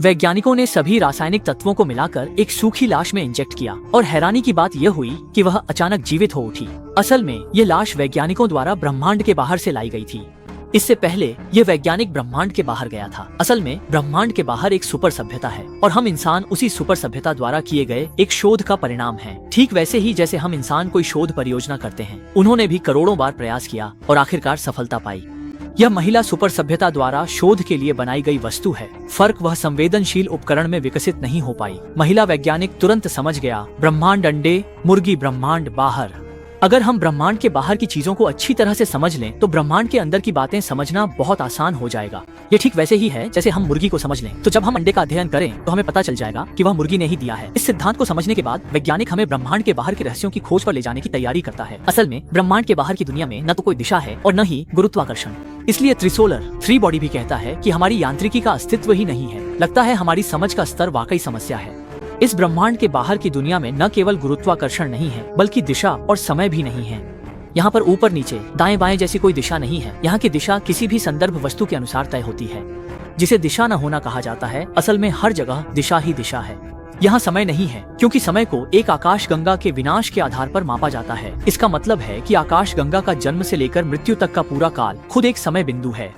वैज्ञानिकों ने सभी रासायनिक तत्वों को मिलाकर एक सूखी लाश में इंजेक्ट किया और हैरानी की बात यह हुई कि वह अचानक जीवित हो उठी। असल में ये लाश वैज्ञानिकों द्वारा ब्रह्मांड के बाहर से लाई गई थी। इससे पहले ये वैज्ञानिक ब्रह्मांड के बाहर गया था। असल में ब्रह्मांड के बाहर एक सुपर सभ्यता है और हम इंसान उसी सुपर सभ्यता द्वारा किए गए एक शोध का परिणाम है। ठीक वैसे ही जैसे हम इंसान कोई शोध परियोजना करते हैं, उन्होंने भी करोड़ों बार प्रयास किया और आखिरकार सफलता पाई। यह महिला सुपर सभ्यता द्वारा शोध के लिए बनाई गई वस्तु है। फर्क वह संवेदनशील उपकरण में विकसित नहीं हो पाई। महिला वैज्ञानिक तुरंत समझ गया, ब्रह्मांड अंडे, मुर्गी ब्रह्मांड बाहर। अगर हम ब्रह्मांड के बाहर की चीजों को अच्छी तरह से समझ लें तो ब्रह्मांड के अंदर की बातें समझना बहुत आसान हो जाएगा। ये ठीक वैसे ही है जैसे हम मुर्गी को समझ लें, तो जब हम अंडे का अध्ययन करें तो हमें पता चल जाएगा कि वह मुर्गी ने ही दिया है। इस सिद्धांत को समझने के बाद वैज्ञानिक हमें ब्रह्मांड के बाहर के रहस्यों की खोज पर ले जाने की तैयारी करता है। असल में ब्रह्मांड के बाहर की दुनिया में न तो कोई दिशा है और न ही गुरुत्वाकर्षण। इसलिए त्रिसोलर थ्री बॉडी भी कहता है कि हमारी यांत्रिकी का अस्तित्व ही नहीं है। लगता है हमारी समझ का स्तर वाकई समस्या है। इस ब्रह्मांड के बाहर की दुनिया में न केवल गुरुत्वाकर्षण नहीं है बल्कि दिशा और समय भी नहीं है। यहाँ पर ऊपर नीचे दाएं बाएं जैसी कोई दिशा नहीं है। यहाँ की दिशा किसी भी संदर्भ वस्तु के अनुसार तय होती है, जिसे दिशा न होना कहा जाता है। असल में हर जगह दिशा ही दिशा है। यहाँ समय नहीं है क्योंकि समय को एक आकाश गंगा के विनाश के आधार पर मापा जाता है। इसका मतलब है कि आकाश गंगा का जन्म से लेकर मृत्यु तक का पूरा काल खुद एक समय बिंदु है।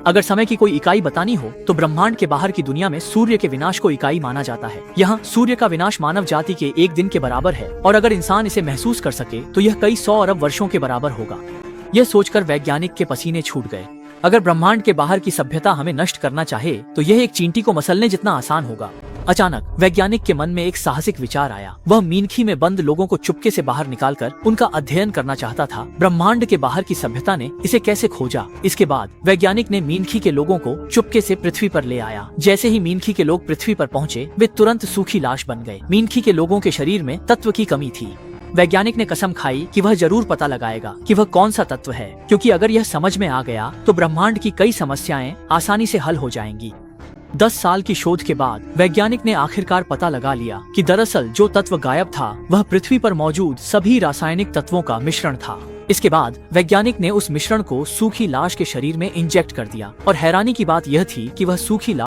अगर समय की कोई इकाई बतानी हो तो ब्रह्मांड के बाहर की दुनिया में सूर्य के विनाश को इकाई माना जाता है। यहाँ सूर्य का विनाश मानव जाति के एक दिन के बराबर है और अगर इंसान इसे महसूस कर सके तो यह कई 100 अरब वर्षों के बराबर होगा। यह सोचकर वैज्ञानिक के पसीने छूट गए। अगर ब्रह्मांड के बाहर की सभ्यता हमें नष्ट करना चाहे तो यह एक चींटी को मसलने जितना आसान होगा। अचानक वैज्ञानिक के मन में एक साहसिक विचार आया। वह मीनखी में बंद लोगों को चुपके से बाहर निकालकर उनका अध्ययन करना चाहता था। ब्रह्मांड के बाहर की सभ्यता ने इसे कैसे खोजा। इसके बाद वैज्ञानिक ने मीनखी के लोगों को चुपके से पृथ्वी पर ले आया। जैसे ही मीनखी के लोग पृथ्वी पर पहुँचे, वे तुरंत सूखी लाश बन गए। मीनखी के लोगों के शरीर में तत्व की कमी थी। वैज्ञानिक ने कसम खाई कि वह जरूर पता लगाएगा कि वह कौन सा तत्व है, क्योंकि अगर यह समझ में आ गया तो ब्रह्मांड की कई समस्याएं आसानी से हल हो जाएंगी। 10 साल की शोध के बाद वैज्ञानिक ने आखिरकार पता लगा लिया कि दरअसल जो तत्व गायब था वह पृथ्वी पर मौजूद सभी रासायनिक तत्वों का मिश्रण था। इसके बाद वैज्ञानिक ने उस मिश्रण को सूखी लाश के शरीर में इंजेक्ट कर दिया और हैरानी की बात यह थी कि वह सूखी लाश